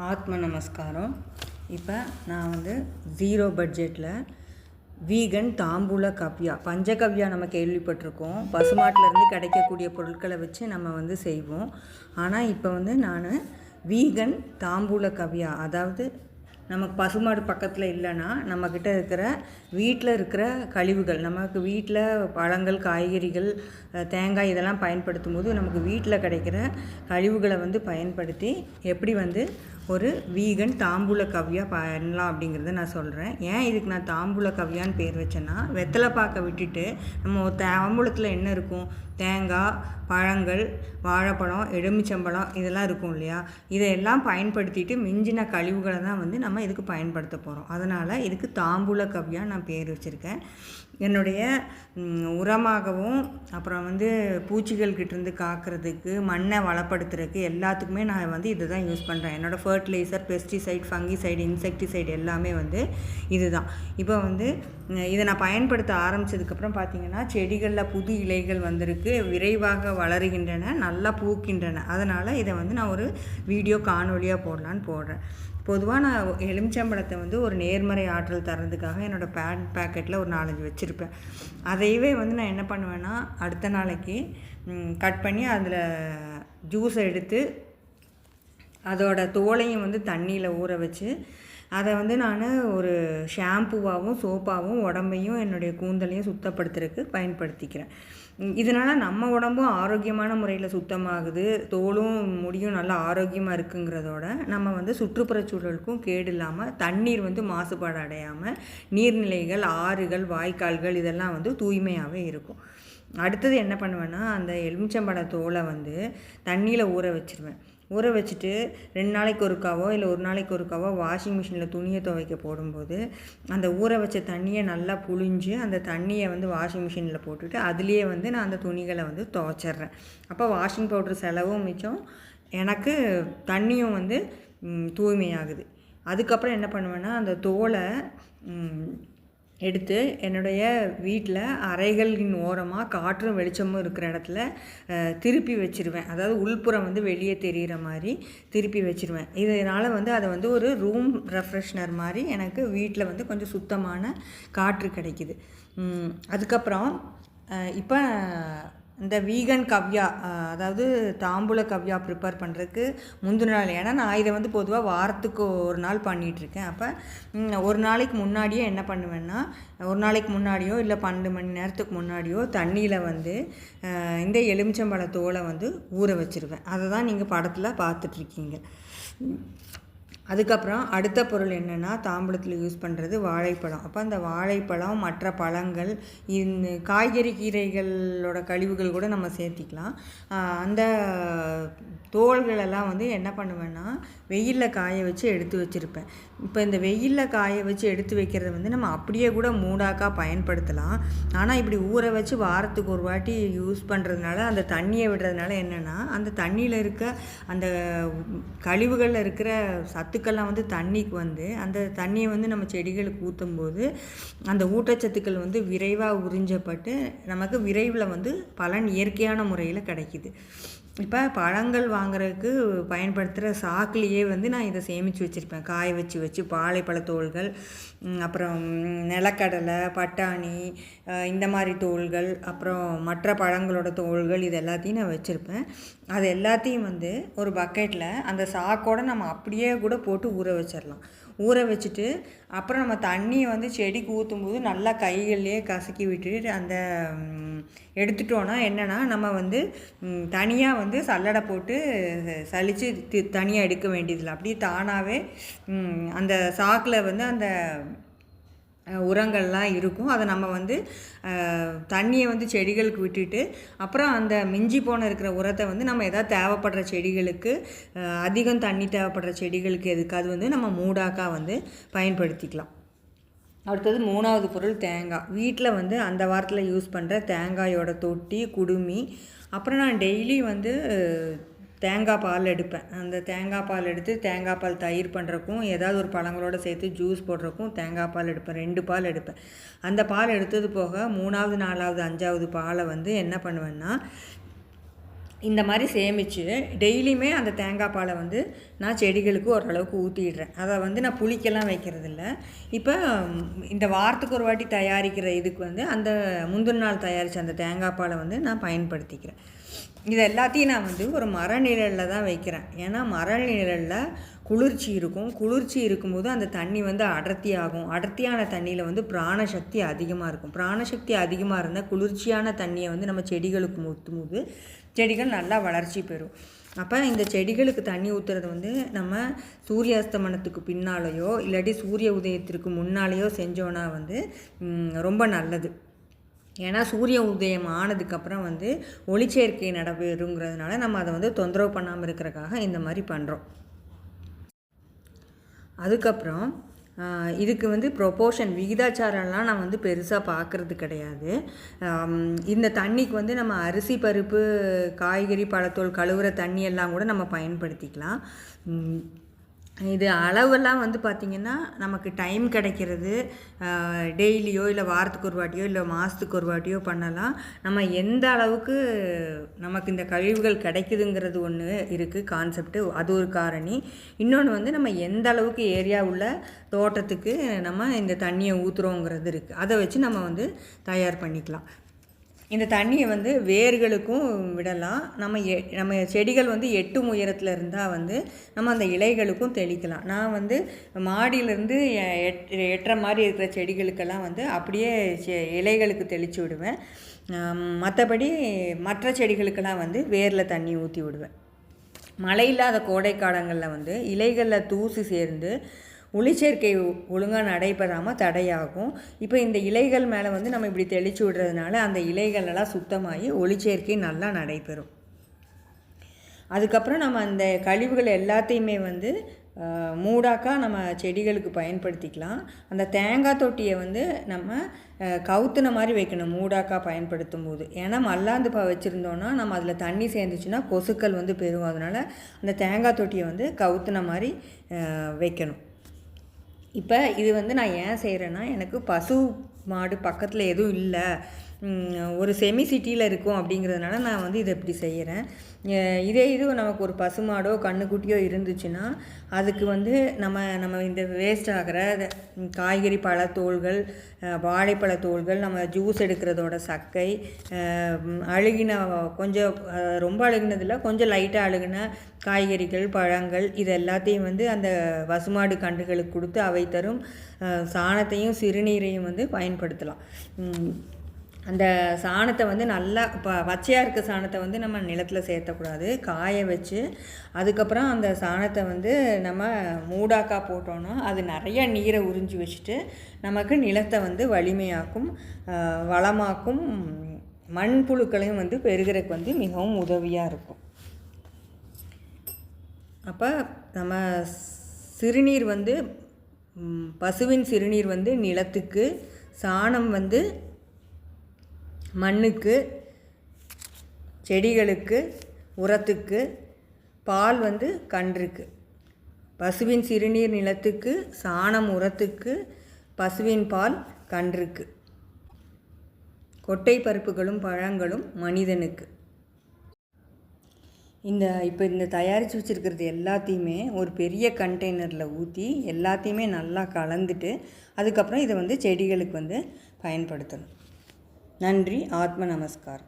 ஆத்ம நமஸ்காரம். இப்போ நான் வந்து ஜீரோ பட்ஜெட்டில் வீகன் தாம்பூல கவ்யா, பஞ்சகவ்யா நம்ம கேள்விப்பட்டிருக்கோம். பசுமாட்டிலேருந்து கிடைக்கக்கூடிய பொருட்களை வச்சு நம்ம வந்து செய்வோம். ஆனால் இப்போ வந்து நான் வீகன் தாம்பூல கவ்யா, அதாவது நமக்கு பசுமாடு பக்கத்தில் இல்லைன்னா நம்மக்கிட்ட இருக்கிற வீட்டில் இருக்கிற கழிவுகள், நமக்கு வீட்டில் பழங்கள், காய்கறிகள், தேங்காய் இதெல்லாம் பயன்படுத்தும் போது நமக்கு வீட்டில் கிடைக்கிற கழிவுகளை வந்து பயன்படுத்தி எப்படி வந்து ஒரு வீகன் தாம்பூல கவ்யா பண்ணலாம் அப்படிங்கிறத நான் சொல்கிறேன். ஏன் இதுக்கு நான் தாம்பூல கவ்யான்னு பேர் வச்சேன்னா, வெத்தலை பாக்கை விட்டுட்டு நம்ம தாம்பூலத்தில் என்ன இருக்கும், தேங்காய், பழங்கள், வாழைப்பழம், எலுமிச்சம்பழம் இதெல்லாம் இருக்கும் இல்லையா, இதையெல்லாம் பயன்படுத்திட்டு மிஞ்சின கழிவுகளை தான் வந்து நம்ம இதுக்கு பயன்படுத்த போகிறோம். அதனால் இதுக்கு தாம்பூல கவ்யா நான் பேர் வச்சுருக்கேன். என்னுடைய உரமாகவும் அப்புறம் வந்து பூச்சிகள்கிட்டேருந்து காக்கிறதுக்கு, மண்ணை வளப்படுத்துறதுக்கு எல்லாத்துக்குமே நான் வந்து இதை தான் யூஸ் பண்ணுறேன். என்னோடய ஃபர்டிலைசர், பெஸ்டிசைட், ஃபங்கிசைடு, இன்செக்டிசைடு எல்லாமே வந்து இது தான். இப்போ வந்து இதை நான் பயன்படுத்த ஆரம்பித்ததுக்கப்புறம் பார்த்திங்கன்னா செடிகளில் புது இலைகள் வந்திருக்கு, விரைவாக வளருகின்றன, நல்லா பூக்கின்றன. அதனால் இதை வந்து நான் ஒரு வீடியோ காணொலியாக போடலான்னு போடுறேன். பொதுவாக நான் எலுமிச்சம்பழத்தை வந்து ஒரு நேர்மறை ஆற்றல் தரதுக்காக என்னோடய பேக்கெட்டில் ஒரு 4-5 வச்சுருப்பேன். அதையவே வந்து நான் என்ன பண்ணுவேன்னா, அடுத்த நாளைக்கு கட் பண்ணி அதில் ஜூஸை எடுத்து அதோட தோலையும் வந்து தண்ணியில் ஊற வச்சு அதை வந்து நான் ஒரு ஷாம்புவாகவும் சோப்பாகவும் உடம்பையும் என்னுடைய கூந்தலையும் சுத்தப்படுத்துறதுக்கு பயன்படுத்திக்கிறேன். இதனால் நம்ம உடம்பும் ஆரோக்கியமான முறையில் சுத்தமாகுது, தோலும் முடியும் நல்லா ஆரோக்கியமாக இருக்குங்கிறதோட நம்ம வந்து சுற்றுப்புற சூழலுக்கும் கேடு இல்லாமல், தண்ணீர் வந்து மாசுபாடு அடையாமல், நீர்நிலைகள், ஆறுகள், வாய்க்கால்கள் இதெல்லாம் வந்து தூய்மையாகவே இருக்கும். அடுத்தது என்ன பண்ணுவேன்னா, அந்த எலுமிச்சம்பழ தோலை வந்து தண்ணியில் ஊற வச்சுருவேன். ஊற வச்சுட்டு 2 நாளைக்கு ஒருக்காவோ இல்லை 1 நாளைக்கு ஒருக்காவோ வாஷிங் மிஷினில் துணியை துவைக்க போடும்போது அந்த ஊற வச்ச தண்ணியை நல்லா புழிஞ்சு அந்த தண்ணியை வந்து வாஷிங் மிஷினில் போட்டுட்டு அதுலேயே வந்து நான் அந்த துணிகளை வந்து துவைச்சிட்றேன். அப்போ வாஷிங் பவுட்ரு செலவும் மிச்சம், எனக்கு தண்ணியும் வந்து தூய்மையாகுது. அதுக்கப்புறம் என்ன பண்ணுவேன்னா, அந்த தோலை எடுத்து என்னுடைய வீட்டில் அறைகளின் ஓரமாக காற்றும் வெளிச்சமும் இருக்கிற இடத்துல திருப்பி வச்சுருவேன். அதாவது உள்புறம் வந்து வெளியே தெரிகிற மாதிரி திருப்பி வச்சுருவேன். இதனால் வந்து அதை வந்து ஒரு ரூம் ரெஃப்ரெஷ்னர் மாதிரி எனக்கு வீட்டில் வந்து கொஞ்சம் சுத்தமான காற்று கிடைக்கிது. அதுக்கப்புறம் இப்போ இந்த வீகன் கவ்யா, அதாவது தாம்பூல கவ்யா ப்ரிப்பேர் பண்ணுறதுக்கு முந்தின நாள், ஏன்னா நான் இதை வந்து பொதுவாக வாரத்துக்கு ஒரு நாள் பண்ணிகிட்ருக்கேன். அப்போ ஒரு நாளைக்கு முன்னாடியே என்ன பண்ணுவேன்னா, ஒரு நாளைக்கு முன்னாடியோ இல்லை 12 மணி நேரத்துக்கு முன்னாடியோ தண்ணியில் வந்து இந்த எலுமிச்சம்பழ தோலை வந்து ஊற வச்சுருவேன். அதை தான் நீங்கள் படத்தில் பார்த்துட்ருக்கீங்க. அதுக்கப்புறம் அடுத்த பொருள் என்னென்னா, தாம்பூலத்தில் யூஸ் பண்ணுறது வாழைப்பழம். அப்போ அந்த வாழைப்பழம், மற்ற பழங்கள், இந்த காய்கறி கீரைகளோட கழிவுகள் கூட நம்ம சேர்த்திக்கலாம். அந்த தோள்களெல்லாம் வந்து என்ன பண்ணுவேன்னா, வெயிலில் காய வச்சு எடுத்து வச்சுருப்பேன். இப்போ இந்த வெயிலில் காய வச்சு எடுத்து வைக்கிறத வந்து நம்ம அப்படியே கூட மூடாக்கா பயன்படுத்தலாம். ஆனால் இப்படி ஊற வச்சு வாரத்துக்கு ஒரு வாட்டி யூஸ் பண்ணுறதுனால, அந்த தண்ணியை விடுறதுனால என்னென்னா, அந்த தண்ணியில் இருக்க அந்த கழிவுகளில் இருக்கிற சத்துக்கள்லாம் வந்து தண்ணிக்கு வந்து அந்த தண்ணியை வந்து நம்ம செடிகளுக்கு ஊற்றும்போது அந்த ஊட்டச்சத்துக்கள் வந்து விரைவாக உறிஞ்சப்பட்டு நமக்கு விரைவில் வந்து பலன் இயற்கையான முறையில் கிடைக்கிது. இப்போ பழங்கள் வாங்குறதுக்கு பயன்படுத்துகிற சாக்குலேயே வந்து நான் இதை சேமித்து வச்சுருப்பேன். காய வச்சு வாழைப்பழத்தோள்கள், அப்புறம் நிலக்கடலை, பட்டாணி, இந்த மாதிரி தோள்கள், அப்புறம் மற்ற பழங்களோட தோள்கள், இது எல்லாத்தையும் நான் வச்சுருப்பேன். அது எல்லாத்தையும் வந்து ஒரு பக்கெட்டில் அந்த சாக்கோடு நம்ம அப்படியே கூட போட்டு ஊற வச்சிடலாம். ஊற வச்சுட்டு அப்புறம் நம்ம தண்ணியை வந்து செடிக்கு ஊற்றும்போது நல்லா கைகள்லேயே கசக்கி விட்டுட்டு அந்த எடுத்துட்டோன்னா என்னென்னா, நம்ம வந்து தனியாக வந்து சல்லடை போட்டு சலித்து தனியாக எடுக்க வேண்டியதில்லை. அப்படியே தானாகவே அந்த சாக்கில் வந்து அந்த உரங்கள்லாம் இருக்கும். அதை நம்ம வந்து தண்ணியை வந்து செடிகளுக்கு விட்டுட்டு அப்புறம் அந்த மிஞ்சி போன இருக்கிற உரத்தை வந்து நம்ம எதாவது தேவைப்படுற செடிகளுக்கு, அதிகம் தண்ணி தேவைப்படுற செடிகளுக்கு எதுக்காது வந்து நம்ம மூடாக்கா வந்து பயன்படுத்திக்கலாம். அடுத்தது 3வது பொருள் தேங்காய். வீட்டில் வந்து அந்த வாரத்தில் யூஸ் பண்ணுற தேங்காயோட தொட்டி, குடுமி, அப்புறம் நான் டெய்லி வந்து தேங்காய் பால் எடுப்பேன். அந்த தேங்காய் பால் எடுத்து தேங்காய் பால் தயிர் பண்ணுறக்கும், ஏதாவது ஒரு பழங்களோடு சேர்த்து ஜூஸ் போடுறக்கும் தேங்காய் பால் எடுப்பேன். 2 பால் எடுப்பேன். அந்த பால் எடுத்தது போக 3வது, 4வது, 5வது பாலை வந்து என்ன பண்ணுவேன்னா, இந்த மாதிரி சேமித்து டெய்லியுமே அந்த தேங்காய் பாலை வந்து நான் செடிகளுக்கு ஓரளவுக்கு ஊற்றிடுறேன். அதை வந்து நான் புளிக்கெல்லாம் வைக்கிறதில்ல. இப்போ இந்த வாரத்துக்கு ஒரு வாட்டி தயாரிக்கிற இதுக்கு வந்து அந்த முந்தின நாள் தயாரித்த அந்த தேங்காய் பாலை வந்து நான் பயன்படுத்திக்கிறேன். இது எல்லாத்தையும் நான் வந்து ஒரு மர நிழலில் தான் வைக்கிறேன். ஏன்னா மர நிழலில் குளிர்ச்சி இருக்கும். குளிர்ச்சி இருக்கும்போது அந்த தண்ணி வந்து அடர்த்தி ஆகும். அடர்த்தியான தண்ணியில் வந்து பிராணசக்தி அதிகமாக இருக்கும். பிராணசக்தி அதிகமாக இருந்தால் குளிர்ச்சியான தண்ணியை வந்து நம்ம செடிகளுக்கு ஊற்றும்போது செடிகள் நல்லா வளர்ச்சி பெறும். அப்போ இந்த செடிகளுக்கு தண்ணி ஊற்றுறது வந்து நம்ம சூரிய அஸ்தமனத்துக்கு பின்னாலேயோ இல்லாட்டி சூரிய உதயத்திற்கு முன்னாலேயோ செஞ்சோன்னா வந்து ரொம்ப நல்லது. ஏன்னா சூரிய உதயம் ஆனதுக்கப்புறம் வந்து ஒளிச்சேர்க்கை நடைபெறுங்கிறதுனால நம்ம அதை வந்து தொந்தரவு பண்ணாமல் இருக்கிறக்காக இந்த மாதிரி பண்ணுறோம். அதுக்கப்புறம் இதுக்கு வந்து ப்ரொபோர்ஷன் விகிதாச்சாரம்லாம் நான் வந்து பெருசாக பார்க்குறது கிடையாது. இந்த தண்ணிக்கு வந்து நம்ம அரிசி பருப்பு காய்கறி பழத்தோல் கழுவுற தண்ணியெல்லாம் கூட நம்ம பயன்படுத்திக்கலாம். இது அளவெல்லாம் வந்து பார்த்திங்கன்னா நமக்கு டைம் கிடைக்கிறது டெய்லியோ இல்லை வாரத்துக்கு ஒரு வாட்டியோ இல்லை மாதத்துக்கு ஒரு வாட்டியோ பண்ணலாம். நம்ம எந்த அளவுக்கு நமக்கு இந்த கழிவுகள் கிடைக்குதுங்கிறது ஒன்று இருக்குது கான்செப்ட்டு, அது ஒரு காரணி. இன்னொன்று வந்து நம்ம எந்த அளவுக்கு ஏரியா உள்ள தோட்டத்துக்கு நம்ம இந்த தண்ணியை ஊற்றுறோங்கிறது இருக்குது. அதை வச்சு நம்ம வந்து தயார் பண்ணிக்கலாம். இந்த தண்ணியை வந்து வேர்களுக்கும் விடலாம். நம்ம செடிகள் வந்து 8 உயரத்தில் இருந்தால் வந்து நம்ம அந்த இலைகளுக்கும் தெளிக்கலாம். நான் வந்து மாடியிலேருந்து எட்டுற மாதிரி இருக்கிற செடிகளுக்கெல்லாம் வந்து அப்படியே இலைகளுக்கு தெளித்து விடுவேன். மற்றபடி மற்ற செடிகளுக்கெல்லாம் வந்து வேரில் தண்ணி ஊற்றி விடுவேன். மழை இல்லாத கோடை காலங்களில் வந்து இலைகளில் தூசி சேர்ந்து ஒளிச்சேர்க்கை ஒழுங்காக நடைபெறாமல் தடையாகும். இப்போ இந்த இலைகள் மேலே வந்து நம்ம இப்படி தெளித்து விடுறதுனால அந்த இலைகளெல்லாம் சுத்தமாகி ஒளிச்சேர்க்கை நல்லா நடைபெறும். அதுக்கப்புறம் நம்ம அந்த கழிவுகள் எல்லாத்தையுமே வந்து மூடாக்கா நம்ம செடிகளுக்கு பயன்படுத்திக்கலாம். அந்த தேங்காய் தொட்டியை வந்து நம்ம கவுத்துன மாதிரி வைக்கணும் மூடாக்கா பயன்படுத்தும் போது. ஏன்னா மல்லாந்து வச்சுருந்தோன்னா நம்ம அதில் தண்ணி சேர்ந்துச்சுன்னா கொசுக்கள் வந்து பெறும். அதனால் அந்த தேங்காய் தொட்டியை வந்து கவுத்துன மாதிரி வைக்கணும். இப்போ இது வந்து நான் ஏன் செய்கிறேன்னா, எனக்கு பசு மாடு பக்கத்தில் எதுவும் இல்லை, ஒரு செமி சிட்டியில் இருக்கும் அப்படிங்கிறதுனால நான் வந்து இதை இப்படி செய்கிறேன். இது நமக்கு ஒரு பசுமாடோ கன்றுக்குட்டியோ இருந்துச்சுன்னா அதுக்கு வந்து நம்ம இந்த வேஸ்ட் ஆகிற காய்கறி பழத்தோல்கள் வாழைப்பழத்தோல்கள் நம்ம ஜூஸ் எடுக்கிறதோட சக்கை அழுகின கொஞ்சம் ரொம்ப அழுகினதில்லை கொஞ்சம் லைட்டாக அழுகின காய்கறிகள் பழங்கள் இது எல்லாத்தையும் வந்து அந்த பசுமாடு கன்றுகளுக்கு கொடுத்து அவை தரும் சாணத்தையும் சிறுநீரையும் வந்து பயன்படுத்தலாம். அந்த சாணத்தை வந்து நல்லா இப்போ பச்சையாக இருக்க சாணத்தை வந்து நம்ம நிலத்தில் சேர்த்தக்கூடாது, காய வச்சு அதுக்கப்புறம் அந்த சாணத்தை வந்து நம்ம மூடாக்கா போட்டோன்னா அது நிறைய நீரை உறிஞ்சி வச்சுட்டு நமக்கு நிலத்தை வந்து வலிமையாக்கும் வளமாக்கும் மண்புழுக்களையும் வந்து பெருகிறதுக்கு வந்து மிகவும் உதவியாக இருக்கும். அப்போ நம்ம சிறுநீர் வந்து பசுவின் சிறுநீர் வந்து நிலத்துக்கு, சாணம் வந்து மண்ணுக்கு, செடிகளுக்கு, உரத்துக்கு, பால் வந்து கன்றுக்கு. பசுவின் சிறுநீர் நிலத்துக்கு, சாணம் உரத்துக்கு, பசுவின் பால் கன்றுக்கு, கொட்டை பருப்புகளும் பழங்களும் மனிதனுக்கு. இப்போ இந்த தயாரித்து வச்சுருக்கிறது எல்லாத்தையுமே ஒரு பெரிய கண்டெய்னரில் ஊற்றி எல்லாத்தையுமே நல்லா கலந்துட்டு அதுக்கப்புறம் இதை வந்து செடிகளுக்கு வந்து பயன்படுத்தணும். நன்றி. ஆத்ம நமஸ்கார்.